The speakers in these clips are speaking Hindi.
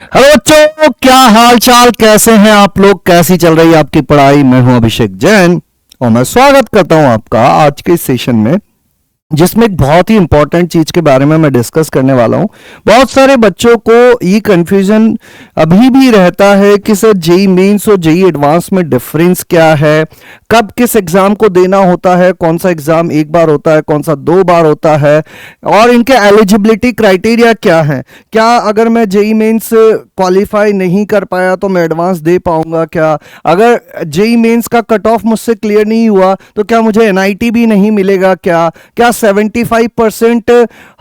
हेलो बच्चों, क्या हाल चाल, कैसे हैं आप लोग? कैसी चल रही है आपकी पढ़ाई? मैं हूं अभिषेक जैन और मैं स्वागत करता हूं आपका आज के इस सेशन में, जिसमें एक बहुत ही इंपॉर्टेंट चीज के बारे में मैं डिस्कस करने वाला हूं। बहुत सारे बच्चों को ये कंफ्यूजन अभी भी रहता है कि सर जेई मेंस और जेई एडवांस में डिफरेंस क्या है, कब किस एग्जाम को देना होता है, कौन सा एग्जाम एक बार होता है, कौन सा 2 बार होता है, और इनके एलिजिबिलिटी क्राइटेरिया क्या है। क्या अगर मैं जेई मेंस क्वालिफाई नहीं कर पाया तो मैं एडवांस दे पाऊंगा क्या? अगर जेई मेंस का कट ऑफ मुझसे क्लियर नहीं हुआ तो क्या मुझे एनआईटी भी नहीं मिलेगा क्या? क्या 75%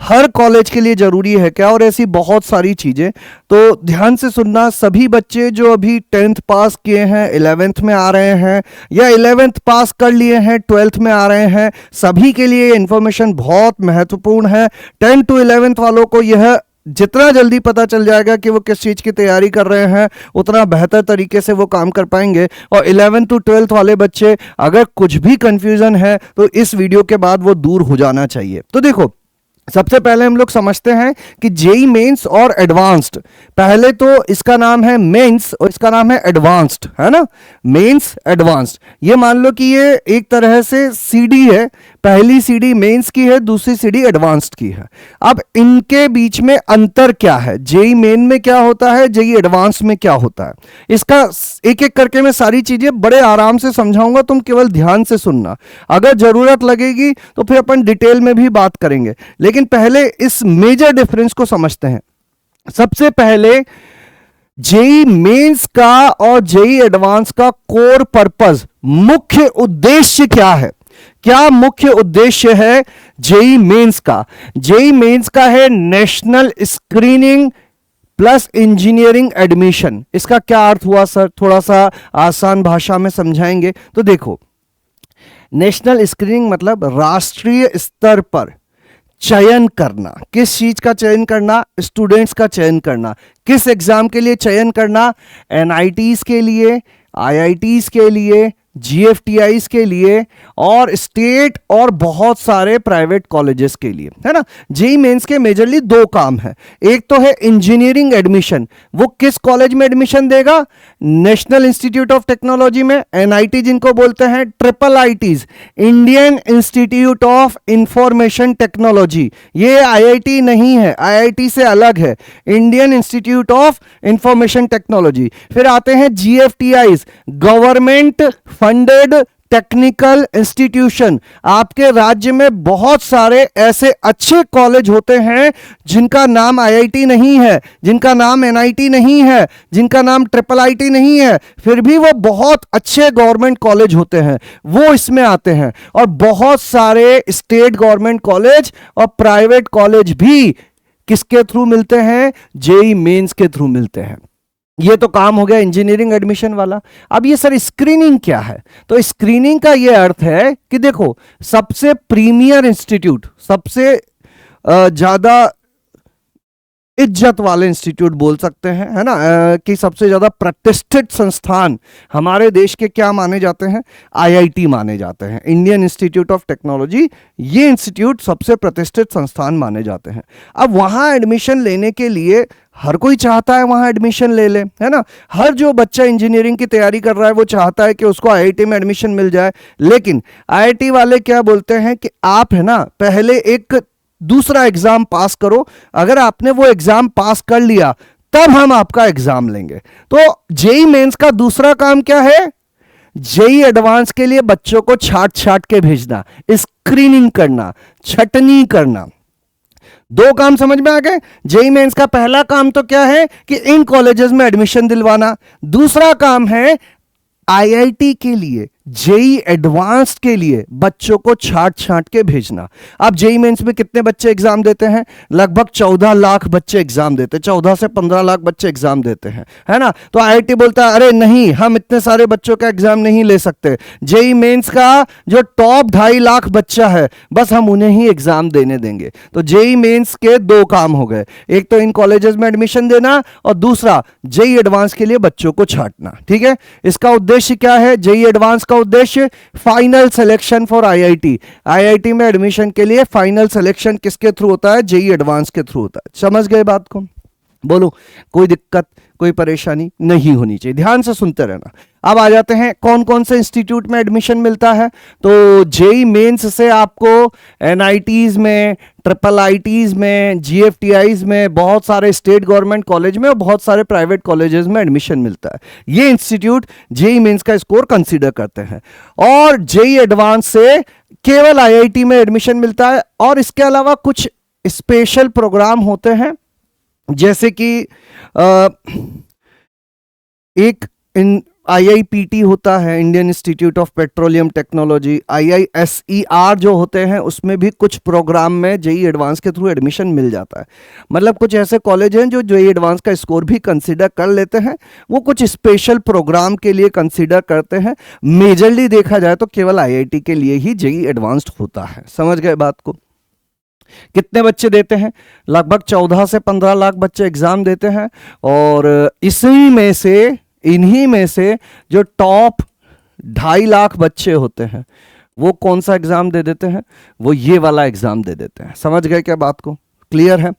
हर कॉलेज के लिए जरूरी है क्या? और ऐसी बहुत सारी चीजें। तो ध्यान से सुनना, सभी बच्चे जो अभी 10th पास किए हैं, 11th में आ रहे हैं, या 11th पास कर लिए हैं, 12th में आ रहे हैं, सभी के लिए इंफॉर्मेशन बहुत महत्वपूर्ण है। 10 to 11th वालों को यह जितना जल्दी पता चल जाएगा कि वो किस चीज की तैयारी कर रहे हैं, उतना बेहतर तरीके से वो काम कर पाएंगे। और 11 to 12 वाले बच्चे अगर कुछ भी कंफ्यूजन है तो इस वीडियो के बाद वो दूर हो जाना चाहिए। तो देखो, सबसे पहले हम लोग समझते हैं कि जेई मेंस और एडवांस्ड। पहले तो इसका नाम है मेंस और इसका नाम है एडवांस्ड, है ना? मेंस एडवांस्ड, ये मान लो कि ये एक तरह से सीडी है। पहली सीडी मेंस की है, दूसरी सीडी एडवांस्ड की है। अब इनके बीच में अंतर क्या है? जेई मेन में क्या होता है, जेई एडवांस में क्या होता है, इसका एक एक करके मैं सारी चीजें बड़े आराम से समझाऊंगा, तुम केवल ध्यान से सुनना। अगर जरूरत लगेगी तो फिर अपन डिटेल में भी बात करेंगे, लेकिन पहले इस मेजर डिफरेंस को समझते हैं। सबसे पहले जेई मेंस का और जेई एडवांस का कोर पर्पस, मुख्य उद्देश्य क्या है? क्या मुख्य उद्देश्य है जेई मेंस का? जेई मेंस का है national screening plus engineering admission. इसका क्या अर्थ हुआ सर? थोड़ा सा आसान भाषा में समझाएंगे तो देखो, नेशनल स्क्रीनिंग मतलब राष्ट्रीय स्तर पर चयन करना। किस चीज का चयन करना? स्टूडेंट्स का चयन करना। किस एग्जाम के लिए चयन करना? एनआईटीज के लिए, आईआईटीज के लिए, जीएफटीआईज के लिए, और स्टेट और बहुत सारे प्राइवेट कॉलेजेस के लिए, है ना? जेई मेंस के मेजरली 2 काम है। एक तो है इंजीनियरिंग एडमिशन, वो किस कॉलेज में एडमिशन देगा? नेशनल इंस्टीट्यूट ऑफ टेक्नोलॉजी में, एनआईटी जिनको बोलते हैं, triple ITs, Indian institute of information technology. ये आईआईटी नहीं है, आईआईटी से अलग है, Indian institute of information technology. फिर आते हैं जीएफटीआईज, गवर्नमेंट फंडेड टेक्निकल इंस्टीट्यूशन। आपके राज्य में बहुत सारे ऐसे अच्छे कॉलेज होते हैं जिनका नाम आईआईटी नहीं है, जिनका नाम एनआईटी नहीं है, जिनका नाम ट्रिपल आईटी नहीं है, फिर भी वो बहुत अच्छे गवर्नमेंट कॉलेज होते हैं, वो इसमें आते हैं। और बहुत सारे स्टेट गवर्नमेंट कॉलेज और प्राइवेट कॉलेज भी किसके थ्रू मिलते हैं? जेई मेंस के थ्रू मिलते हैं। ये तो काम हो गया इंजीनियरिंग एडमिशन वाला। अब ये सर स्क्रीनिंग क्या है? तो स्क्रीनिंग का ये अर्थ है कि देखो, सबसे प्रीमियर इंस्टीट्यूट, सबसे ज्यादा इज्जत वाले इंस्टीट्यूट बोल सकते हैं, है ना, कि सबसे ज्यादा प्रतिष्ठित संस्थान हमारे देश के क्या माने जाते हैं? आईआईटी माने जाते हैं, इंडियन इंस्टीट्यूट ऑफ टेक्नोलॉजी। ये इंस्टीट्यूट सबसे प्रतिष्ठित संस्थान माने जाते हैं। अब वहां एडमिशन लेने के लिए हर कोई चाहता है वहां एडमिशन ले ले, है ना? हर जो बच्चा इंजीनियरिंग की तैयारी कर रहा है वो चाहता है कि उसको आईआईटी में एडमिशन मिल जाए। लेकिन आईआईटी वाले क्या बोलते हैं कि आप, है ना, पहले एक दूसरा एग्जाम पास करो, अगर आपने वो एग्जाम पास कर लिया तब हम आपका एग्जाम लेंगे। तो जेई मेंस का दूसरा काम क्या है? जेई एडवांस के लिए बच्चों को छाट छाट के भेजना, स्क्रीनिंग करना, छटनी करना। 2 काम समझ में आ गए? जेई मेंस का पहला काम तो क्या है कि इन कॉलेजेस में एडमिशन दिलवाना। दूसरा काम है आईआईटी के लिए, जेई एडवांस्ड के लिए बच्चों को छाट छाट के भेजना। अब जेई मेंस में कितने बच्चे एग्जाम देते हैं? लगभग 14 लाख बच्चे एग्जाम देते हैं, 14 से 15 लाख बच्चे एग्जाम देते हैं, है ना? तो आईआईटी बोलता है अरे नहीं, हम इतने सारे बच्चों का एग्जाम नहीं ले सकते। जेई मेंस का जो टॉप 2.5 लाख बच्चा है, बस हम उन्हें ही एग्जाम देने देंगे। तो जेई मेंस के 2 काम हो गए, एक तो इन कॉलेजेस में एडमिशन देना और दूसरा जेई एडवांस के लिए बच्चों को छाटना। ठीक है, इसका उद्देश्य क्या है? जेई एडवांस का उद्देश्य final selection for IIT. IIT में एडमिशन के लिए फाइनल सिलेक्शन किसके थ्रू होता है? जेई एडवांस के थ्रू होता है। समझ गए बात को? बोलो, कोई दिक्कत, कोई परेशानी नहीं होनी चाहिए। ध्यान से सुनते रहना। अब आ जाते हैं कौन कौन से इंस्टीट्यूट में एडमिशन मिलता है। तो जेई मेंस से आपको एनआईटीज में, ट्रिपल आईटीज में, जीएफटीआईज में, बहुत सारे स्टेट गवर्नमेंट कॉलेज में और बहुत सारे प्राइवेट कॉलेजेस में एडमिशन मिलता है। ये इंस्टीट्यूट जेई मेंस का स्कोर कंसीडर करते हैं। और जेई एडवांस से केवल आईआईटी में एडमिशन मिलता है। और इसके अलावा कुछ स्पेशल प्रोग्राम होते हैं, जैसे कि एक आईआईपीटी होता है, Indian institute of petroleum technology, IISER जो होते हैं, उसमें भी कुछ प्रोग्राम में जेई एडवांस के थ्रू एडमिशन मिल जाता है। मतलब कुछ ऐसे कॉलेज हैं जो जेई एडवांस का स्कोर भी कंसीडर कर लेते हैं, वो कुछ स्पेशल प्रोग्राम के लिए कंसीडर करते हैं। मेजरली देखा जाए तो केवल आईआईटी के लिए ही जेई एडवांस्ड होता है। समझ गए बात को। कितने बच्चे देते हैं? लगभग 14 से 15 लाख बच्चे एग्जाम देते हैं। और इन्हीं में से जो टॉप 2.5 लाख बच्चे होते हैं, वो कौन सा एग्जाम दे देते हैं? वो ये वाला एग्जाम दे देते हैं। समझ गए क्या बात को? क्लियर है?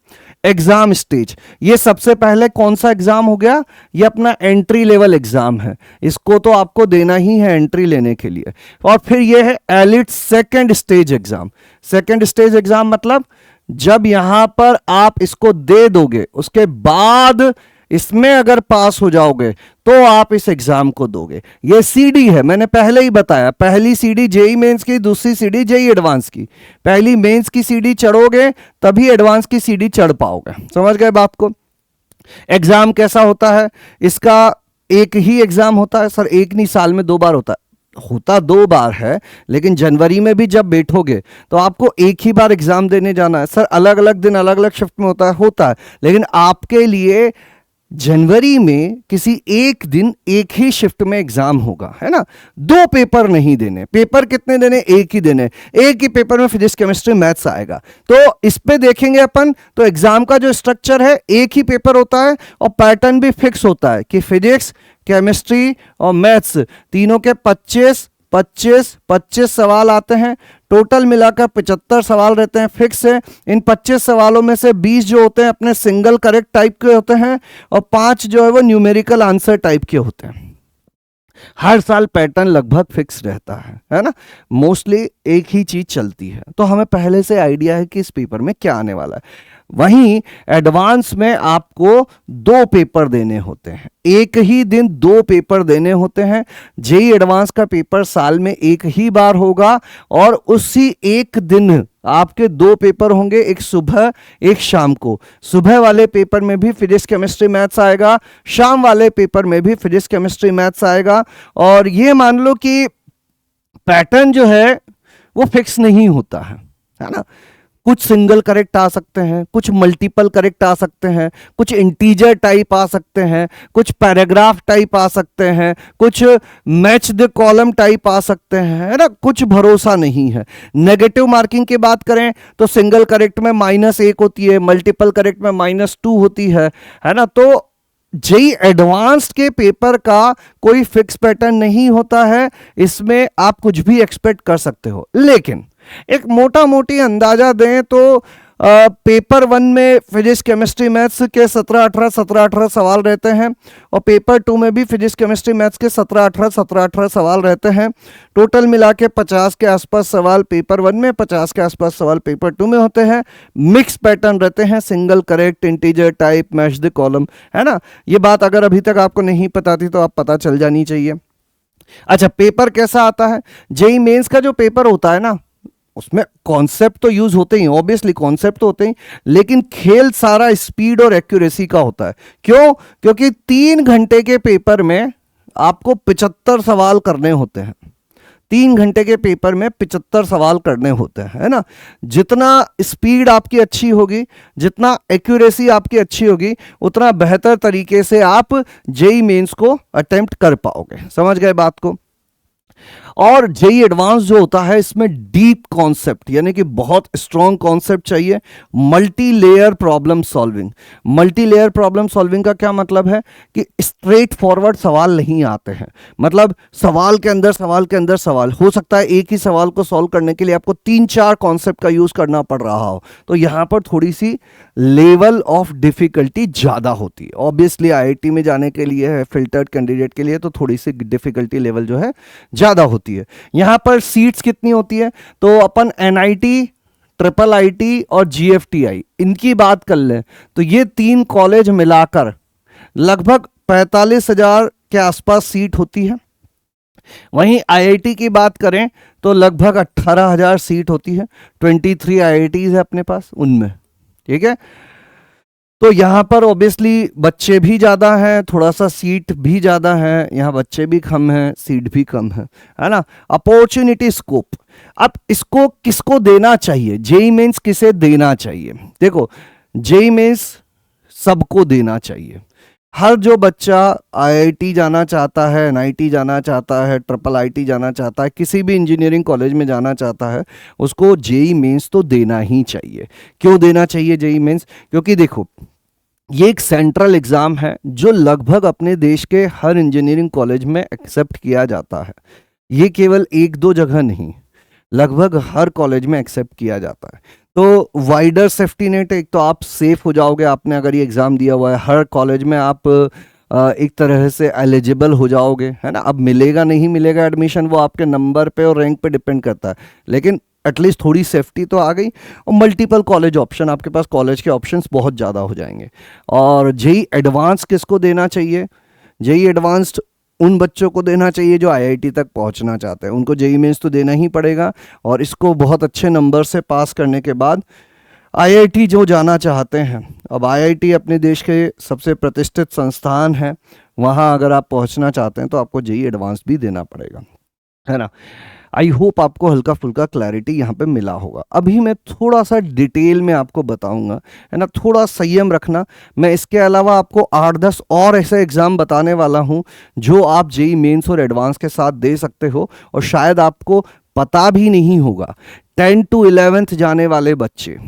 एग्जाम स्टेज, ये सबसे पहले कौन सा एग्जाम हो गया? ये अपना एंट्री लेवल एग्जाम है, इसको तो आपको देना ही है एंट्री लेने के लिए। और फिर ये है elite second stage exam. Second stage exam मतलब जब यहां पर आप इसको दे दोगे, उसके बाद इसमें अगर पास हो जाओगे तो आप इस एग्जाम को दोगे। ये सीडी है, मैंने पहले ही बताया, पहली सीडी जेई मेंस की, दूसरी सीडी जेई एडवांस की। पहली मेंस की सीडी चढ़ोगे तभी एडवांस की सीडी चढ़ पाओगे। समझ गए बात को? एग्जाम कैसा होता है? इसका एक ही एग्जाम होता है। सर एक नहीं, साल में 2 बार होता है। होता 2 बार है, लेकिन जनवरी में भी जब बैठोगे तो आपको एक ही बार एग्जाम देने जाना है। सर अलग अलग दिन अलग अलग शिफ्ट में होता है, लेकिन आपके लिए जनवरी में किसी एक दिन एक ही शिफ्ट में एग्जाम होगा, है ना। 2 पेपर नहीं देने। पेपर कितने देने? एक ही देने। एक ही पेपर में फिजिक्स, केमिस्ट्री, मैथ्स आएगा। तो इस पे देखेंगे अपन, तो एग्जाम का जो स्ट्रक्चर है, एक ही पेपर होता है और पैटर्न भी फिक्स होता है कि फिजिक्स, केमिस्ट्री और मैथ्स तीनों के 25 सवाल आते हैं। टोटल मिलाकर 75 सवाल रहते हैं, फिक्स है। इन 25 सवालों में से 20 जो होते हैं अपने सिंगल करेक्ट टाइप के होते हैं और 5 जो है वो न्यूमेरिकल आंसर टाइप के होते हैं। हर साल पैटर्न लगभग फिक्स रहता है ना। मोस्टली एक ही चीज चलती है, तो हमें पहले से आइडिया है कि इस पेपर में क्या आने वाला है। वहीं एडवांस में आपको 2 पेपर देने होते हैं, एक ही दिन 2 पेपर देने होते हैं। जेई एडवांस का पेपर साल में एक ही बार होगा और उसी एक दिन आपके 2 पेपर होंगे, एक सुबह एक शाम को। सुबह वाले पेपर में भी फिजिक्स, केमिस्ट्री, मैथ्स आएगा, शाम वाले पेपर में भी फिजिक्स, केमिस्ट्री, मैथ्स आएगा। और ये मान लो कि पैटर्न जो है वो फिक्स नहीं होता है ना। कुछ सिंगल करेक्ट आ सकते हैं, कुछ मल्टीपल करेक्ट आ सकते हैं, कुछ इंटीजर टाइप आ सकते हैं, कुछ पैराग्राफ टाइप आ सकते हैं, कुछ मैच द कॉलम टाइप आ सकते हैं, है ना। कुछ भरोसा नहीं है। नेगेटिव मार्किंग की बात करें तो सिंगल करेक्ट में -1 होती है, मल्टीपल करेक्ट में -2 होती है ना। तो जेई एडवांस्ड के पेपर का कोई फिक्स पैटर्न नहीं होता है, इसमें आप कुछ भी एक्सपेक्ट कर सकते हो। लेकिन एक मोटा मोटी अंदाजा दें तो पेपर 1 में फिजिक्स, केमिस्ट्री, मैथ्स के 17-18 सवाल रहते हैं और पेपर 2 में भी फिजिक्स, केमिस्ट्री, मैथ्स के 17-18 सवाल रहते हैं। टोटल मिला के 50 के आसपास सवाल पेपर 1 में, 50 के आसपास सवाल पेपर 2 में होते हैं। मिक्स पैटर्न रहते हैं, single correct, integer type, match the column, है ना। ये बात अगर अभी तक आपको नहीं पता थी तो आप पता चल जानी चाहिए। अच्छा, पेपर कैसा आता है? जेई मेंस का जो पेपर होता है ना, उसमें कॉन्सेप्ट तो यूज होते ही, ऑब्वियसली कॉन्सेप्ट तो होते ही, लेकिन खेल सारा स्पीड और एक्यूरेसी का होता है। क्यों? क्योंकि 3 घंटे के पेपर में आपको 75 सवाल करने होते हैं। 3 घंटे के पेपर में 75 सवाल करने होते हैं, है ना। जितना स्पीड आपकी अच्छी होगी, जितना एक्यूरेसी आपकी अच्छी होगी, उतना बेहतर तरीके से आप जेई मेंस को अटेम्प्ट कर पाओगे। समझ गए बात को? और जेई एडवांस जो होता है इसमें डीप कॉन्सेप्ट यानी कि बहुत स्ट्रॉन्ग कॉन्सेप्ट चाहिए, multi layer problem solving. Multi layer problem solving का क्या मतलब है कि स्ट्रेट फॉरवर्ड सवाल नहीं आते हैं, मतलब सवाल के अंदर सवाल के अंदर सवाल हो सकता है, एक ही सवाल को सॉल्व करने के लिए आपको 3-4 कॉन्सेप्ट का यूज करना पड़ रहा हो, तो यहां पर थोड़ी सी लेवल ऑफ डिफिकल्टी ज्यादा होती है। ऑब्वियसली आईआईटी में जाने के लिए है, फिल्टर्ड कैंडिडेट के लिए तो थोड़ी सी डिफिकल्टी लेवल जो है ज्यादा होती है। यहां पर सीट्स कितनी होती है, तो अपन एनआईटी, ट्रिपल आईटी और जीएफटीआई इनकी बात कर लें तो ये 3 कॉलेज मिलाकर लगभग 45,000 के आसपास सीट होती है। वहीं आईआईटी की बात करें तो लगभग 18,000 सीट होती है। 23 आईआईटीज है अपने पास उनमें, ठीक है। तो यहाँ पर ऑब्वियसली बच्चे भी ज़्यादा हैं, थोड़ा सा सीट भी ज़्यादा है, यहाँ बच्चे भी कम हैं, सीट भी कम है ना। अपॉर्चुनिटी स्कोप, अब इसको किसको देना चाहिए, जेई मेंस किसे देना चाहिए? देखो जेई मेंस सबको देना चाहिए। हर जो बच्चा आईआईटी जाना चाहता है, एनआईटी जाना चाहता है, ट्रिपल आईटी जाना चाहता है, किसी भी इंजीनियरिंग कॉलेज में जाना चाहता है, उसको जेई मेंस तो देना ही चाहिए। क्यों देना चाहिए जेई मेंस? क्योंकि देखो ये एक सेंट्रल एग्जाम है जो लगभग अपने देश के हर इंजीनियरिंग कॉलेज में एक्सेप्ट किया जाता है। ये केवल 1-2 जगह नहीं, लगभग हर कॉलेज में एक्सेप्ट किया जाता है। तो वाइडर सेफ्टी नेट, एक तो आप सेफ हो जाओगे, आपने अगर ये एग्ज़ाम दिया हुआ है, हर कॉलेज में आप एक तरह से एलिजिबल हो जाओगे, है ना। अब मिलेगा नहीं मिलेगा एडमिशन, वो आपके नंबर पे और रैंक पे डिपेंड करता है, लेकिन एटलीस्ट थोड़ी सेफ्टी तो आ गई। और मल्टीपल कॉलेज ऑप्शन, आपके पास कॉलेज के ऑप्शंस बहुत ज़्यादा हो जाएंगे। और जेई एडवांस किसको देना चाहिए? जेई एडवांस्ड उन बच्चों को देना चाहिए जो आईआईटी तक पहुंचना चाहते हैं, उनको जेई मेंस तो देना ही पड़ेगा। और इसको बहुत अच्छे नंबर से पास करने के बाद आईआईटी जो जाना चाहते हैं, अब आईआईटी अपने देश के सबसे प्रतिष्ठित संस्थान है, वहाँ अगर आप पहुंचना चाहते हैं तो आपको जेई एडवांस भी देना पड़ेगा, है ना। आई होप आपको हल्का फुल्का क्लैरिटी यहाँ पे मिला होगा। अभी मैं थोड़ा सा डिटेल में आपको बताऊंगा, है ना, थोड़ा संयम रखना। मैं इसके अलावा आपको 8-10 और ऐसे एग्जाम बताने वाला हूँ जो आप जेई मेंस और एडवांस के साथ दे सकते हो और शायद आपको पता भी नहीं होगा। 10 to 11th जाने वाले बच्चे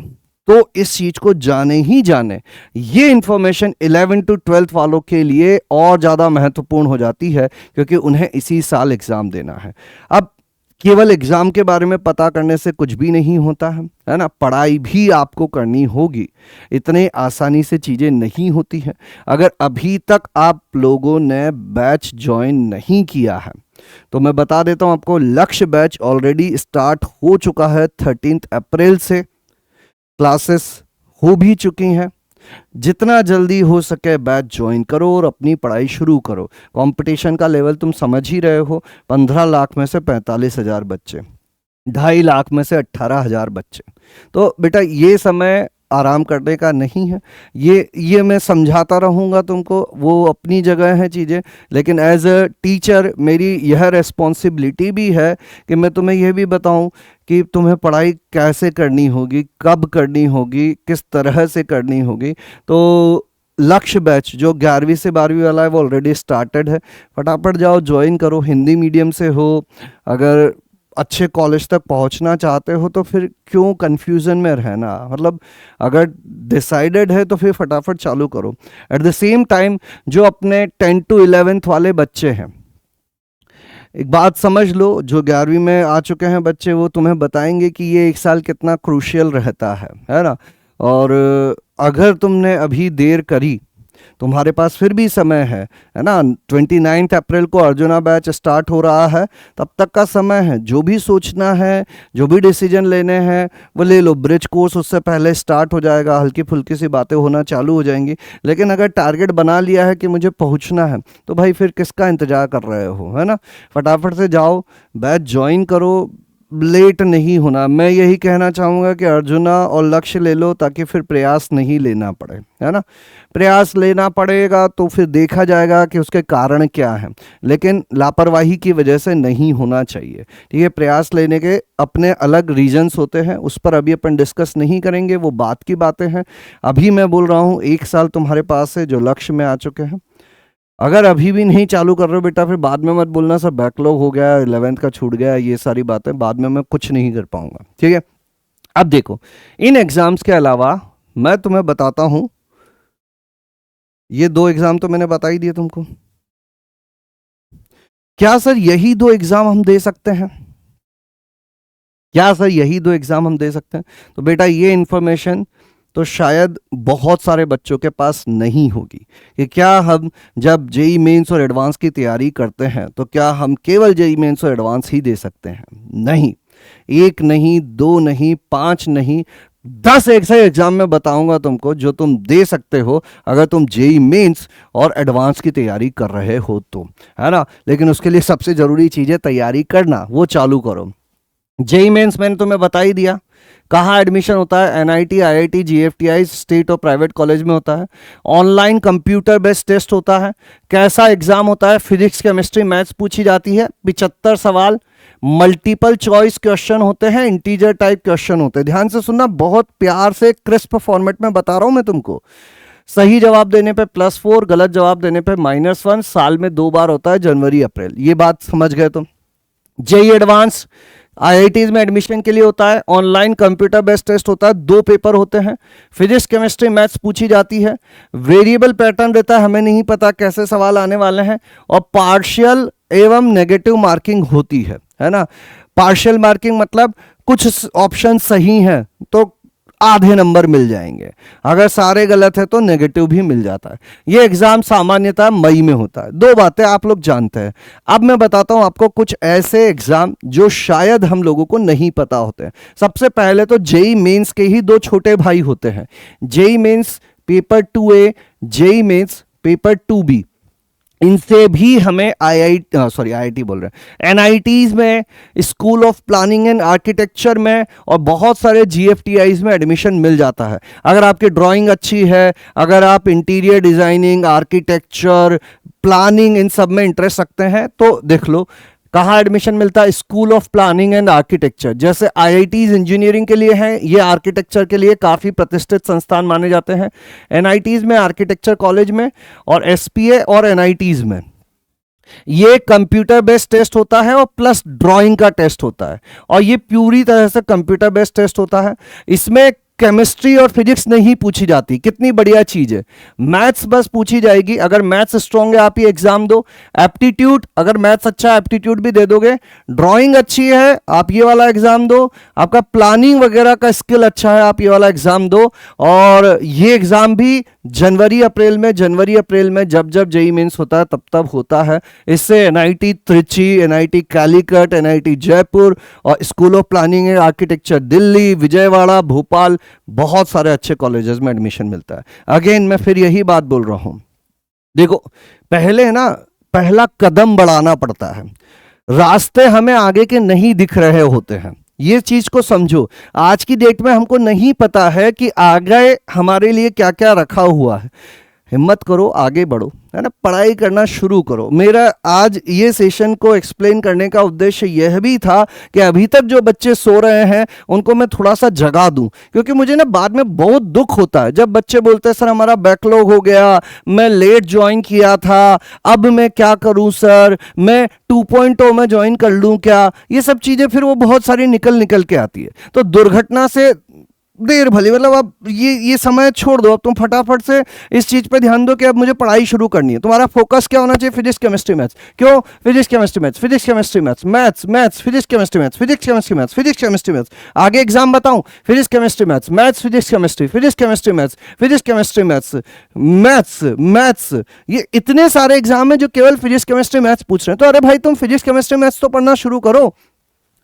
तो इस चीज को जाने ही जाने, ये इंफॉर्मेशन 11 to 12th वालों के लिए और ज्यादा महत्वपूर्ण हो जाती है क्योंकि उन्हें इसी साल एग्जाम देना है। अब केवल एग्जाम के बारे में पता करने से कुछ भी नहीं होता है ना, पढ़ाई भी आपको करनी होगी। इतने आसानी से चीज़ें नहीं होती हैं। अगर अभी तक आप लोगों ने बैच ज्वाइन नहीं किया है तो मैं बता देता हूं आपको, लक्ष्य बैच ऑलरेडी स्टार्ट हो चुका है। 13 अप्रैल से क्लासेस हो भी चुकी हैं। जितना जल्दी हो सके बैच ज्वाइन करो और अपनी पढ़ाई शुरू करो। कंपटीशन का लेवल तुम समझ ही रहे हो, 15 लाख में से 45,000 बच्चे, 2.5 लाख में से 18,000 बच्चे। तो बेटा ये समय आराम करने का नहीं है। ये मैं समझाता रहूँगा तुमको, वो अपनी जगह है चीज़ें, लेकिन एज अ टीचर मेरी यह रिस्पॉन्सिबिलिटी भी है कि मैं तुम्हें यह भी बताऊं कि तुम्हें पढ़ाई कैसे करनी होगी, कब करनी होगी, किस तरह से करनी होगी। तो लक्ष्य बैच जो 11वीं से 12वीं वाला है वो ऑलरेडी स्टार्टेड है। फटाफट जाओ ज्वाइन करो। हिंदी मीडियम से हो, अगर अच्छे कॉलेज तक पहुंचना चाहते हो तो फिर क्यों कंफ्यूजन में रहना, मतलब अगर डिसाइडेड है तो फिर फटाफट चालू करो। एट द सेम टाइम जो अपने 10 to 11th वाले बच्चे हैं, एक बात समझ लो, जो 11वीं में आ चुके हैं बच्चे वो तुम्हें बताएंगे कि ये 1 साल कितना क्रूशियल रहता है ना। और अगर तुमने अभी देर करी तुम्हारे पास फिर भी समय है ना। 29 अप्रैल को अर्जुना बैच स्टार्ट हो रहा है, तब तक का समय है। जो भी सोचना है, जो भी डिसीजन लेने हैं वो ले लो। ब्रिज कोर्स उससे पहले स्टार्ट हो जाएगा, हल्की फुल्की सी बातें होना चालू हो जाएंगी। लेकिन अगर टारगेट बना लिया है कि मुझे पहुंचना है तो भाई फिर किसका इंतजार कर रहे हो, है ना। फटाफट से जाओ, बैच ज्वाइन करो, लेट नहीं होना। मैं यही कहना चाहूँगा कि अर्जुना और लक्ष्य ले लो ताकि फिर प्रयास नहीं लेना पड़े, है ना। प्रयास लेना पड़ेगा तो फिर देखा जाएगा कि उसके कारण क्या है, लेकिन लापरवाही की वजह से नहीं होना चाहिए, ठीक है। प्रयास लेने के अपने अलग रीजंस होते हैं, उस पर अभी अपन डिस्कस नहीं करेंगे, वो बात की बातें हैं। अभी मैं बोल रहा हूँ 1 साल तुम्हारे पास है जो लक्ष्य में आ चुके हैं। अगर अभी भी नहीं चालू कर रहे हो बेटा, फिर बाद में मत बोलना सर बैकलॉग हो गया, 11th का छूट गया, ये सारी बातें बाद में मैं कुछ नहीं कर पाऊंगा, ठीक है। अब देखो, इन एग्जाम्स के अलावा मैं तुम्हें बताता हूं, ये 2 एग्जाम तो मैंने बता ही दिए तुमको। क्या सर यही 2 एग्जाम हम दे सकते हैं? क्या सर यही 2 एग्जाम हम दे सकते हैं? तो बेटा ये इंफॉर्मेशन तो शायद बहुत सारे बच्चों के पास नहीं होगी कि क्या हम जब जेई मेंस और एडवांस की तैयारी करते हैं तो क्या हम केवल जेई मेंस और एडवांस ही दे सकते हैं? नहीं, 1 नहीं, 2 नहीं, 5 नहीं, 10 ऐसे एग्जाम में बताऊंगा तुमको जो तुम दे सकते हो अगर तुम जेई मेंस और एडवांस की तैयारी कर रहे हो तो, है ना। लेकिन उसके लिए सबसे जरूरी चीज है तैयारी करना, वो चालू करो। जेई मेंस मैंने तुम्हें बता ही दिया, कहाँ एडमिशन होता है, एनआईटी, आईआईटी, जीएफटीआई, स्टेट और प्राइवेट कॉलेज में होता है। ऑनलाइन कंप्यूटर बेस्ड टेस्ट होता है। कैसा एग्जाम होता है? फिजिक्स, केमिस्ट्री, मैथ्स पूछी जाती है, 75 सवाल, मल्टीपल चॉइस क्वेश्चन होते हैं, इंटीजर टाइप क्वेश्चन होते हैं। ध्यान से सुनना, बहुत प्यार से क्रिस्प फॉर्मेट में बता रहा हूं मैं तुमको। सही जवाब देने पे +4, गलत जवाब देने पे -1, साल में 2 बार होता है, जनवरी अप्रैल। ये बात समझ गए तुम। जेई एडवांस आईआईटीज में एडमिशन के लिए होता है, ऑनलाइन कंप्यूटर बेस्ड टेस्ट होता है, 2 पेपर होते हैं, फिजिक्स, केमिस्ट्री, मैथ्स पूछी जाती है, वेरिएबल पैटर्न रहता है, हमें नहीं पता कैसे सवाल आने वाले हैं, और पार्शियल एवं नेगेटिव मार्किंग होती है ना। पार्शियल मार्किंग मतलब कुछ ऑप्शन सही हैं तो आधे नंबर मिल जाएंगे, अगर सारे गलत है तो नेगेटिव भी मिल जाता है। ये एग्जाम सामान्यतः मई में होता है। 2 बातें आप लोग जानते हैं। अब मैं बताता हूं आपको कुछ ऐसे एग्जाम जो शायद हम लोगों को नहीं पता होते हैं। सबसे पहले तो जेई मेंस के ही 2 छोटे भाई होते हैं, JE Mains paper 2A, JE Mains paper 2B। इनसे भी हमें आईआईटी बोल रहे हैं, एनआईटीज में, school of planning and architecture में और बहुत सारे जीएफटीआईज में एडमिशन मिल जाता है। अगर आपकी ड्राइंग अच्छी है, अगर आप interior designing, architecture, planning in सब में इंटरेस्ट रखते हैं तो देख लो कहाँ एडमिशन मिलता है। School of planning and architecture, जैसे आईआईटीज इंजीनियरिंग के लिए हैं, ये आर्किटेक्चर के लिए काफ़ी प्रतिष्ठित संस्थान माने जाते हैं। एनआईटीज में, आर्किटेक्चर कॉलेज में, और एसपीए और एनआईटीज में ये कंप्यूटर बेस्ड टेस्ट होता है और प्लस ड्राइंग का टेस्ट होता है, और ये पूरी तरह से कंप्यूटर बेस्ड टेस्ट होता है। इसमें केमिस्ट्री और फिजिक्स नहीं पूछी जाती, कितनी बढ़िया चीज है। मैथ्स बस पूछी जाएगी, अगर मैथ्स स्ट्रांग है आप ये एग्जाम दो। एप्टीट्यूड, अगर मैथ्स अच्छा है एप्टीट्यूड भी दे दोगे। ड्राइंग अच्छी है आप ये वाला एग्जाम दो। आपका प्लानिंग वगैरह का स्किल अच्छा है आप ये वाला एग्जाम दो। और ये एग्जाम भी जनवरी अप्रैल में जब जेई मेंस होता है तब होता है। इससे NIT Trichy, NIT Calicut, NIT Jaipur और school of planning and architecture Delhi, Vijayawada, Bhopal, बहुत सारे अच्छे कॉलेजेस में एडमिशन मिलता है। अगेन मैं फिर यही बात बोल रहा हूं, देखो पहले ना पहला कदम बढ़ाना पड़ता है, रास्ते हमें आगे के नहीं दिख रहे होते हैं, ये चीज को समझो। आज की डेट में हमको नहीं पता है कि आगे हमारे लिए क्या क्या रखा हुआ है। हिम्मत करो, आगे बढ़ो, है ना, पढ़ाई करना शुरू करो। मेरा आज ये सेशन को एक्सप्लेन करने का उद्देश्य यह भी था कि अभी तक जो बच्चे सो रहे हैं उनको मैं थोड़ा सा जगा दूं, क्योंकि मुझे ना बाद में बहुत दुख होता है जब बच्चे बोलते हैं सर हमारा बैकलॉग हो गया, मैं लेट ज्वाइन किया था, अब मैं क्या करूं सर, मैं 2.0 में ज्वाइन कर लूं क्या। ये सब चीजें फिर वो बहुत सारी निकल के आती है। तो दुर्घटना से देर भली, मतलब अब ये समय छोड़ दो, अब तुम फटाफट से इस चीज पे ध्यान दो कि अब मुझे पढ़ाई शुरू करनी है। तुम्हारा फोकस क्या होना चाहिए? Physics chemistry maths. क्यों? Physics chemistry maths, physics chemistry maths, maths physics chemistry maths, physics chemistry maths, physics chemistry maths. आगे एग्जाम बताऊं, physics chemistry maths, maths physics chemistry, physics chemistry maths, physics chemistry maths, maths, ये इतने सारे एग्जाम है जो केवल फिजिक्स केमिस्ट्री मैथ्स पूछ रहे हैं। तो अरे भाई तुम फिजिक्स केमिस्ट्री मैथ्स तो पढ़ना शुरू करो।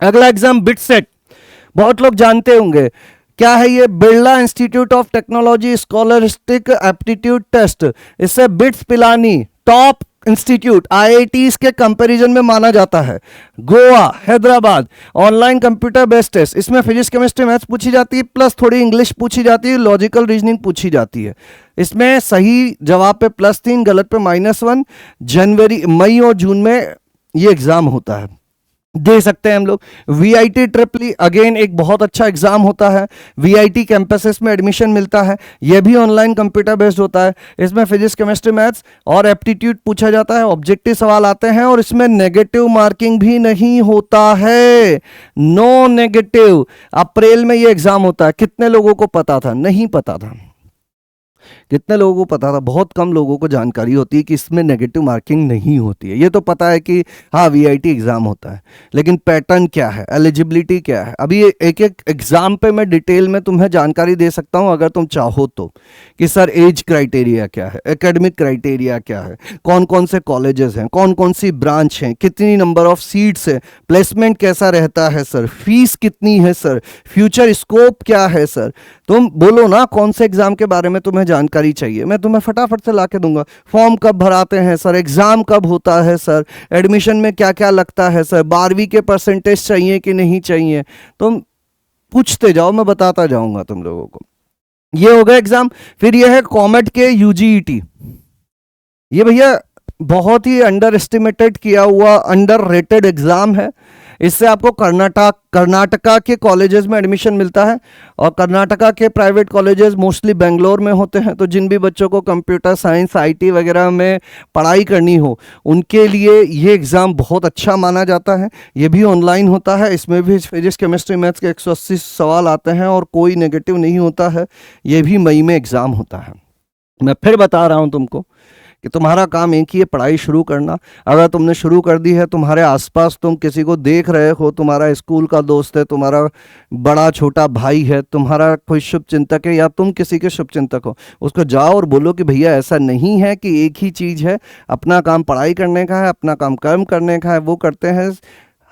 अगला एग्जाम बिट सेट, बहुत लोग जानते होंगे क्या है ये, Birla institute of technology scholastic aptitude test. इससे BITS Pilani top institute IITs के कंपैरिजन में माना जाता है। Goa, Hyderabad, online computer based test, इसमें फिजिक्स केमिस्ट्री मैथ्स पूछी जाती है, प्लस थोड़ी इंग्लिश पूछी जाती है, लॉजिकल रीजनिंग पूछी जाती है। इसमें सही जवाब पे +3, गलत पे -1। जनवरी, मई और जून में ये एग्जाम होता है। दे सकते हैं हम लोग। वीआईटी ट्रिपल अगेन एक बहुत अच्छा एग्जाम होता है, वीआईटी कैंपसेस में एडमिशन मिलता है, यह भी ऑनलाइन कंप्यूटर बेस्ड होता है। इसमें फिजिक्स केमिस्ट्री मैथ्स और एप्टीट्यूड पूछा जाता है, ऑब्जेक्टिव सवाल आते हैं और इसमें नेगेटिव मार्किंग भी नहीं होता है, नो नेगेटिव। अप्रैल में यह एग्जाम होता है, कितने लोगों को पता था? नहीं पता था। कितने लोगों को पता था? बहुत कम लोगों को जानकारी होती है कि इसमें नेगेटिव मार्किंग नहीं होती है। ये तो पता है कि हाँ वीआईटी एग्जाम होता है, लेकिन पैटर्न क्या है, एलिजिबिलिटी क्या है, अभी एक एक एग्जाम पे मैं डिटेल में तुम्हें जानकारी दे सकता हूं अगर तुम चाहो तो, कि सर एज क्राइटेरिया क्या है, एकेडमिक क्राइटेरिया क्या है, कौन कौन से कॉलेजेस हैं, कौन कौन सी ब्रांच हैं, कितनी नंबर ऑफ सीट्स है, प्लेसमेंट कैसा रहता है सर, फीस कितनी है सर, फ्यूचर स्कोप क्या है सर। तुम बोलो ना कौन से एग्जाम के बारे में तुम्हें जानकारी चाहिए, मैं तुम्हें फटाफट से ला के दूंगा। फॉर्म कब भराते हैं सर, एग्जाम कब होता है सर, एडमिशन में क्या क्या लगता है सर, 12वीं के परसेंटेज चाहिए कि नहीं चाहिए, तुम पूछते जाओ, मैं बताता जाऊंगा तुम लोगों को। ये हो गया एग्जाम। फिर ये है कॉमेट के यूजीईटी। ये भैया बहुत ही अंडर एस्टिमेटेड किया हुआ, अंडर रेटेड एग्जाम है। इससे आपको कर्नाटका के कॉलेजेस में एडमिशन मिलता है, और कर्नाटका के प्राइवेट कॉलेजेस मोस्टली बेंगलोर में होते हैं। तो जिन भी बच्चों को कंप्यूटर साइंस आईटी वगैरह में पढ़ाई करनी हो, उनके लिए ये एग्ज़ाम बहुत अच्छा माना जाता है। ये भी ऑनलाइन होता है, इसमें भी फिजिक्स केमिस्ट्री मैथ्स के 180 सवाल आते हैं और कोई नेगेटिव नहीं होता है। ये भी मई में एग्ज़ाम होता है। मैं फिर बता रहा हूँ तुमको कि तुम्हारा काम एक ही है, पढ़ाई शुरू करना। अगर तुमने शुरू कर दी है, तुम्हारे आसपास तुम किसी को देख रहे हो, तुम्हारा स्कूल का दोस्त है, तुम्हारा बड़ा छोटा भाई है, तुम्हारा कोई शुभ चिंतक है, या तुम किसी के शुभ चिंतक हो, उसको जाओ और बोलो कि भैया ऐसा नहीं है कि एक ही चीज़ है, अपना काम पढ़ाई करने का है, अपना काम कर्म करने का है, वो करते हैं।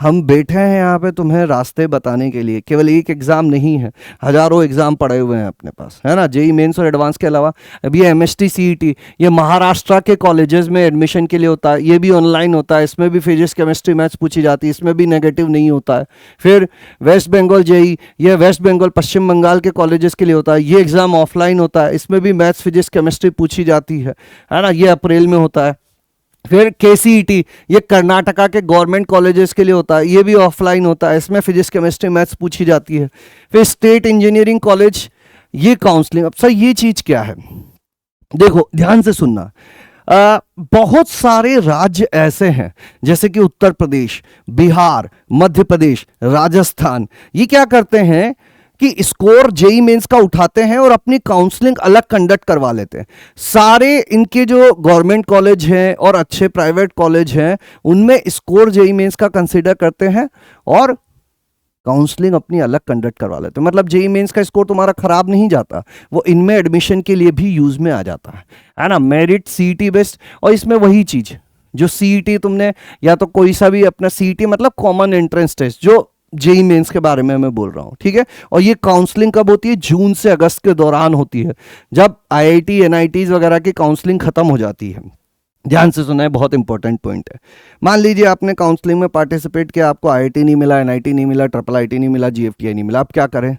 हम बैठे हैं यहाँ पे तुम्हें रास्ते बताने के लिए, केवल एक एग्ज़ाम नहीं है, हज़ारों एग्ज़ाम पड़े हुए हैं अपने पास, है ना। जेई मेंस और एडवांस के अलावा अभी ये एमएसटी सीईटी, ये महाराष्ट्र के कॉलेजेस में एडमिशन के लिए होता है, ये भी ऑनलाइन होता है। इसमें भी फिजिक्स केमिस्ट्री मैथ्स पूछी जाती है, इसमें भी नेगेटिव नहीं होता है। फिर वेस्ट बंगाल जेई, ये वेस्ट बंगाल पश्चिम बंगाल के कॉलेजेस के लिए होता है, ये एग्ज़ाम ऑफलाइन होता है, इसमें भी मैथ्स फिजिक्स केमिस्ट्री पूछी जाती है ना, ये अप्रैल में होता है। फिर केसीईटी, ये कर्नाटका के गवर्नमेंट कॉलेजेस के लिए होता है, ये भी ऑफलाइन होता है, इसमें फिजिक्स केमिस्ट्री मैथ्स पूछी जाती है। फिर स्टेट इंजीनियरिंग कॉलेज, ये काउंसलिंग। अब सर ये चीज़ क्या है, देखो ध्यान से सुनना। बहुत सारे राज्य ऐसे हैं जैसे कि उत्तर प्रदेश, बिहार, मध्य प्रदेश, राजस्थान, ये क्या करते हैं कि स्कोर जेई मेंस का उठाते हैं और अपनी काउंसलिंग अलग कंडक्ट करवा लेते हैं। सारे इनके जो गवर्नमेंट कॉलेज हैं और अच्छे प्राइवेट कॉलेज हैं, उनमें स्कोर जेई मेंस का कंसीडर करते हैं और काउंसलिंग अपनी अलग कंडक्ट करवा लेते हैं। मतलब जेई मेंस का स्कोर तुम्हारा खराब नहीं जाता, वो इनमें एडमिशन के लिए भी यूज में आ जाता है ना। मेरिट सीईटी बेस्ड, और इसमें वही चीज जो सीईटी तुमने, या तो कोई सा भी अपना सीईटी मतलब कॉमन एंट्रेंस टेस्ट, जो जेई मेंस के बारे में मैं बोल रहा हूँ, ठीक है। और ये काउंसलिंग कब होती है? जून से अगस्त के दौरान होती है, जब आईआईटी एनआईटीज वगैरह की काउंसलिंग खत्म हो जाती है। ध्यान से सुना है, बहुत इंपॉर्टेंट पॉइंट है। मान लीजिए आपने काउंसलिंग में पार्टिसिपेट किया, आपको आईआईटी नहीं मिला, एनआईटी नहीं मिला, ट्रिपल आईटी नहीं मिला, जीएफटीआई नहीं मिला, आप क्या करें?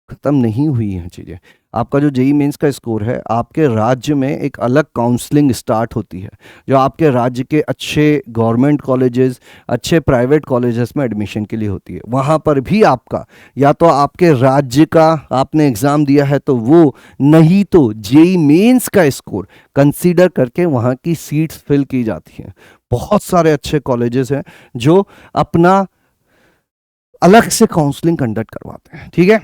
खत्म नहीं हुई हैं चीज़ें। आपका जो जेई मेंस का स्कोर है, आपके राज्य में एक अलग काउंसलिंग स्टार्ट होती है, जो आपके राज्य के अच्छे गवर्नमेंट कॉलेजेस, अच्छे प्राइवेट कॉलेजेस में एडमिशन के लिए होती है। वहाँ पर भी आपका, या तो आपके राज्य का आपने एग्ज़ाम दिया है तो वो, नहीं तो जेई मेंस का स्कोर कंसीडर करके वहाँ की सीट्स फिल की जाती हैं। बहुत सारे अच्छे कॉलेजेस हैं जो अपना अलग से काउंसलिंग कंडक्ट करवाते हैं, ठीक है।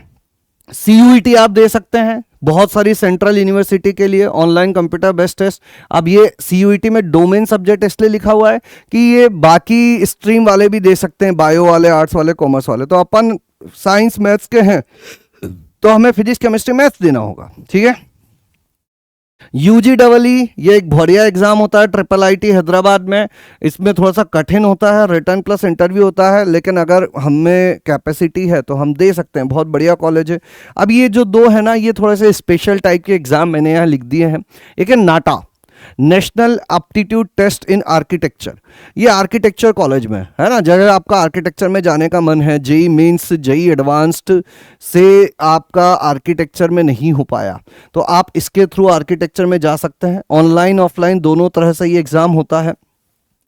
सीयूईटी आप दे सकते हैं बहुत सारी सेंट्रल यूनिवर्सिटी के लिए, ऑनलाइन कंप्यूटर बेस्ड टेस्ट। अब ये सीयूईटी में डोमेन सब्जेक्ट इसलिए लिखा हुआ है कि ये बाकी स्ट्रीम वाले भी दे सकते हैं, बायो वाले, आर्ट्स वाले, कॉमर्स वाले। तो अपन साइंस मैथ्स के हैं तो हमें फिजिक्स केमिस्ट्री मैथ्स देना होगा, ठीक है। यूजीडब्ल्यू, ये एक बढ़िया एग्जाम होता है ट्रिपल आईटी हैदराबाद में। इसमें थोड़ा सा कठिन होता है, रिटर्न प्लस इंटरव्यू होता है, लेकिन अगर हमें कैपेसिटी है तो हम दे सकते हैं, बहुत बढ़िया कॉलेज है। अब ये जो दो है ना, ये थोड़े से स्पेशल टाइप के एग्जाम मैंने यहाँ लिख दिए हैं। एक है NATA, national aptitude test in architecture. ये आर्किटेक्चर कॉलेज में है ना, जगह आपका आर्किटेक्चर में जाने का मन है, जेई मेंस, जेई एडवांस्ड से आपका आर्किटेक्चर में नहीं हो पाया, तो आप इसके थ्रू आर्किटेक्चर में जा सकते हैं। ऑनलाइन ऑफलाइन दोनों तरह से ये एग्जाम होता है।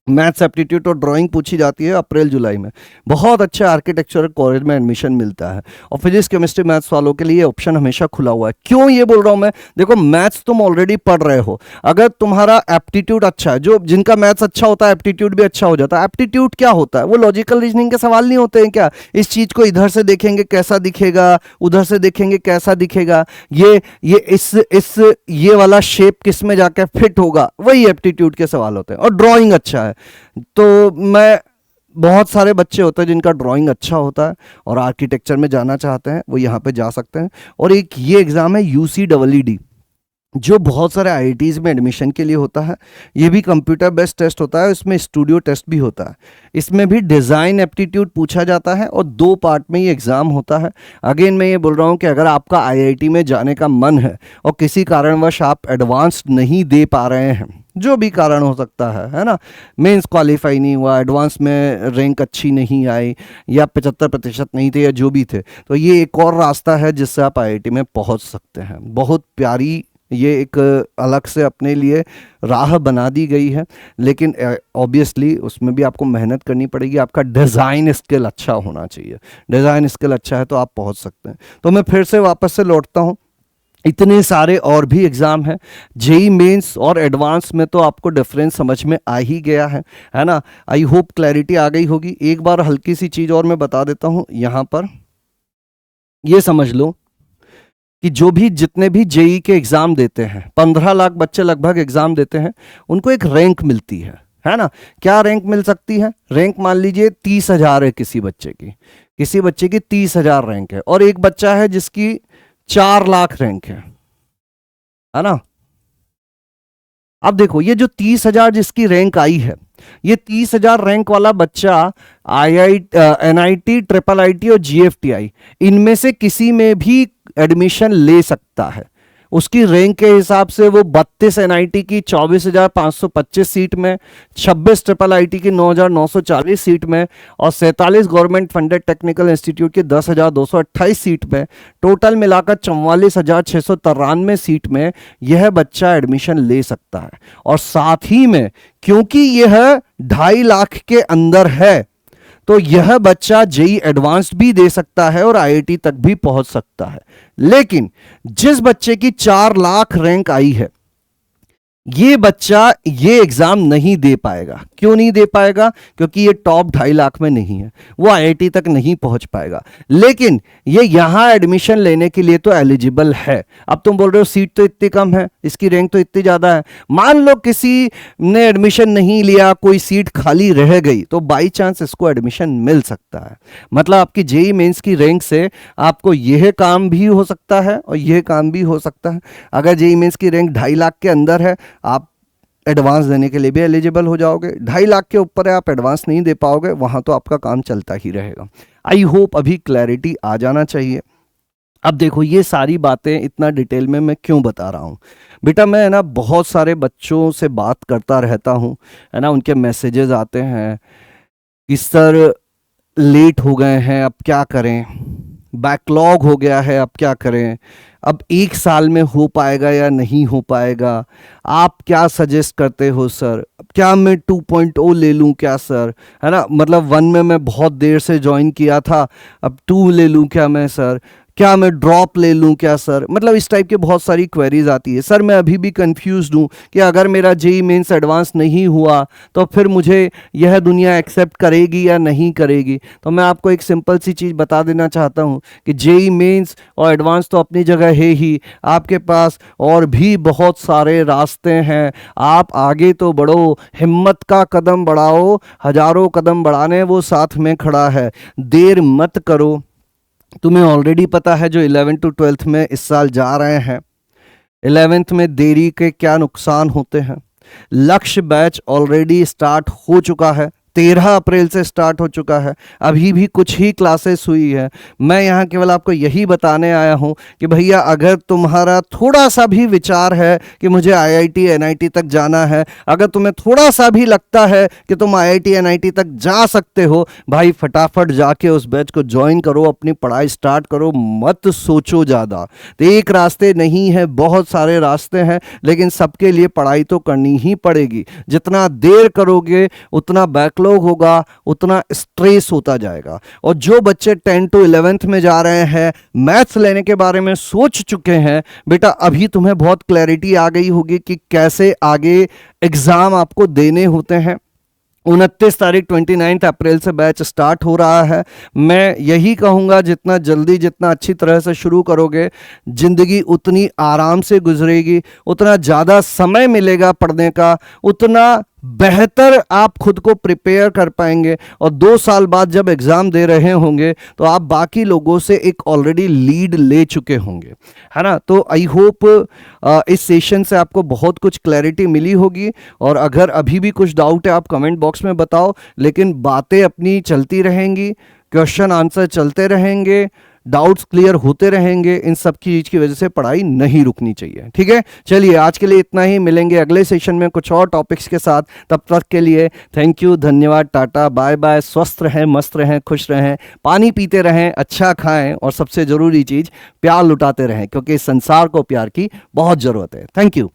मैथ्स एप्टीट्यूड और ड्राइंग पूछी जाती है अप्रैल जुलाई में। बहुत अच्छा आर्किटेक्चर कॉलेज में एडमिशन मिलता है। और फिजिक्स केमिस्ट्री मैथ्स वालों के लिए ऑप्शन हमेशा खुला हुआ है। क्यों ये बोल रहा हूँ मैं? देखो, मैथ्स तुम ऑलरेडी पढ़ रहे हो, अगर तुम्हारा एप्टीट्यूड अच्छा है, जो जिनका मैथ्स अच्छा होता है एप्टीट्यूड भी अच्छा हो जाता है। एप्टीट्यूड क्या होता है? वो लॉजिकल रीजनिंग के सवाल नहीं होते हैं क्या? इस चीज को इधर से देखेंगे कैसा दिखेगा, उधर से देखेंगे कैसा दिखेगा, ये वाला शेप किस में जाकर फिट होगा, वही एप्टीट्यूड के सवाल होते हैं। और ड्राइंग अच्छा है तो मैं बहुत सारे बच्चे होते हैं जिनका ड्राइंग अच्छा होता है और आर्किटेक्चर में जाना चाहते हैं, वो यहाँ पे जा सकते हैं। और एक ये एग्ज़ाम है UCEED, जो बहुत सारे IITs में एडमिशन के लिए होता है। ये भी कंप्यूटर बेस्ड टेस्ट होता है, इसमें स्टूडियो टेस्ट भी होता है। इसमें भी डिज़ाइन एप्टीट्यूड पूछा जाता है और 2 पार्ट में ये एग्ज़ाम होता है। अगेन मैं ये बोल रहा हूँ कि अगर आपका IIT में जाने का मन है और किसी कारणवश आप एडवांस नहीं दे पा रहे हैं, जो भी कारण हो सकता है ना, मेंस क्वालिफाई नहीं हुआ, एडवांस में रैंक अच्छी नहीं आई, या 75% नहीं थे, या जो भी थे, तो ये एक और रास्ता है जिससे आप IIT में पहुंच सकते हैं। बहुत प्यारी ये एक अलग से अपने लिए राह बना दी गई है, लेकिन ऑब्वियसली उसमें भी आपको मेहनत करनी पड़ेगी। आपका डिज़ाइन स्किल अच्छा होना चाहिए। डिज़ाइन स्किल अच्छा है तो आप पहुंच सकते हैं। तो मैं फिर से वापस से लौटता हूं, इतने सारे और भी एग्ज़ाम हैं। जेई मेंस और एडवांस में तो आपको डिफरेंस समझ में आ ही गया है ना। आई होप क्लैरिटी आ गई होगी। एक बार हल्की सी चीज़ और मैं बता देता हूँ यहाँ पर, ये समझ लो कि जो भी जितने भी जेई के एग्ज़ाम देते हैं, 15 लाख बच्चे लगभग एग्ज़ाम देते हैं, उनको एक रैंक मिलती है ना। क्या रैंक मिल सकती है? रैंक मान लीजिए 30,000 है किसी बच्चे की 30,000 रैंक है, और एक बच्चा है जिसकी 4 लाख रैंक है ना। अब देखो, ये जो 30,000 जिसकी रैंक आई है, ये 30,000 रैंक वाला बच्चा NIT, IIIT और GFTI, इनमें से किसी में भी एडमिशन ले सकता है। उसकी रैंक के हिसाब से वो 32 NIT की 24,525 सीट में, 26 IIIT की 9,940 सीट में, और 47 गवर्नमेंट फंडेड टेक्निकल इंस्टीट्यूट की 10,228 सीट में, टोटल मिलाकर 44,693 सीट में यह बच्चा एडमिशन ले सकता है। और साथ ही में, क्योंकि यह 2.5 लाख के अंदर है, तो यह बच्चा जेई एडवांस्ड भी दे सकता है और IIT तक भी पहुंच सकता है। लेकिन जिस बच्चे की 4 लाख रैंक आई है, ये बच्चा ये एग्जाम नहीं दे पाएगा। क्यों नहीं दे पाएगा? क्योंकि ये टॉप 2.5 लाख में नहीं है, वो IIT तक नहीं पहुंच पाएगा। लेकिन ये यहां एडमिशन लेने के लिए तो एलिजिबल है। अब तुम बोल रहे हो सीट तो इतनी कम है, इसकी रैंक तो इतनी ज्यादा है। मान लो किसी ने एडमिशन नहीं लिया, कोई सीट खाली रह गई, तो बाई चांस इसको एडमिशन मिल सकता है। मतलब आपकी जेई मेंस की रैंक से आपको यह काम भी हो सकता है और यह काम भी हो सकता है। अगर जेई मेंस की रैंक 2.5 लाख के अंदर है, आप एडवांस देने के लिए भी एलिजिबल हो जाओगे। 2.5 लाख के ऊपर है, आप एडवांस नहीं दे पाओगे, वहां तो आपका काम चलता ही रहेगा। आई होप अभी क्लैरिटी आ जाना चाहिए। अब देखो, ये सारी बातें इतना डिटेल में मैं क्यों बता रहा हूँ बेटा? मैं ना बहुत सारे बच्चों से बात करता रहता हूँ, है ना। उनके मैसेजेस आते हैं कि सर लेट हो गए हैं, अब क्या करें, बैकलॉग हो गया है, अब क्या करें, अब 1 साल में हो पाएगा या नहीं हो पाएगा, आप क्या सजेस्ट करते हो सर, क्या मैं 2.0 ले लूं क्या सर, है ना। मतलब 1 में मैं बहुत देर से ज्वाइन किया था, अब 2 ले लूं क्या मैं सर, क्या मैं ड्रॉप ले लूं क्या सर। मतलब इस टाइप की बहुत सारी क्वेरीज आती है। सर मैं अभी भी कंफ्यूज्ड हूँ कि अगर मेरा जेई मेंस एडवांस नहीं हुआ तो फिर मुझे यह दुनिया एक्सेप्ट करेगी या नहीं करेगी। तो मैं आपको एक सिंपल सी चीज़ बता देना चाहता हूँ कि जेई मेंस और एडवांस तो अपनी जगह है ही, आपके पास और भी बहुत सारे रास्ते हैं। आप आगे तो बढ़ो, हिम्मत का कदम बढ़ाओ, हजारों कदम बढ़ाने वो साथ में खड़ा है, देर मत करो। तुम्हें ऑलरेडी पता है जो 11th to 12th में इस साल जा रहे हैं, 11th में देरी के क्या नुकसान होते हैं। लक्ष्य बैच ऑलरेडी स्टार्ट हो चुका है, 13 अप्रैल से स्टार्ट हो चुका है, अभी भी कुछ ही क्लासेस हुई है। मैं यहाँ केवल आपको यही बताने आया हूँ कि भैया अगर तुम्हारा थोड़ा सा भी विचार है कि मुझे आईआईटी एनआईटी तक जाना है, अगर तुम्हें थोड़ा सा भी लगता है कि तुम आईआईटी एनआईटी तक जा सकते हो, भाई फटाफट जाके उस बैच को ज्वाइन करो, अपनी पढ़ाई स्टार्ट करो, मत सोचो ज़्यादा। तो एक रास्ते नहीं है, बहुत सारे रास्ते हैं, लेकिन सबके लिए पढ़ाई तो करनी ही पड़ेगी। जितना देर करोगे उतना बैकलॉग होगा, उतना स्ट्रेस होता जाएगा। और जो बच्चे 10 to 11th में जा रहे हैं, मैथ्स लेने के बारे में सोच चुके हैं, बेटा अभी तुम्हें बहुत क्लैरिटी आ गई होगी कि कैसे आगे एग्जाम आपको देने होते हैं। 29 तारीख 29 अप्रैल से बैच स्टार्ट हो रहा है। मैं यही कहूँगा जितना जल्दी, जितना अच्छी तरह से शुरू करोगे, ज़िंदगी उतनी आराम से गुजरेगी, उतना ज़्यादा समय मिलेगा पढ़ने का, उतना बेहतर आप खुद को प्रिपेयर कर पाएंगे। और 2 साल बाद जब एग्ज़ाम दे रहे होंगे तो आप बाकी लोगों से एक ऑलरेडी लीड ले चुके होंगे, है ना। तो आई होप इस सेशन से आपको बहुत कुछ क्लैरिटी मिली होगी। और अगर अभी भी कुछ डाउट है आप कमेंट बॉक्स में बताओ, लेकिन बातें अपनी चलती रहेंगी, क्वेश्चन आंसर चलते रहेंगे, डाउट्स क्लियर होते रहेंगे। इन सब की चीज की वजह से पढ़ाई नहीं रुकनी चाहिए, ठीक है। चलिए आज के लिए इतना ही, मिलेंगे अगले सेशन में कुछ और टॉपिक्स के साथ। तब तक के लिए थैंक यू, धन्यवाद, टाटा, बाय बाय। स्वस्थ रहें, मस्त रहें, खुश रहें, पानी पीते रहें, अच्छा खाएं, और सबसे जरूरी चीज प्यार लुटाते रहें, क्योंकि इस संसार को प्यार की बहुत जरूरत है। Thank you.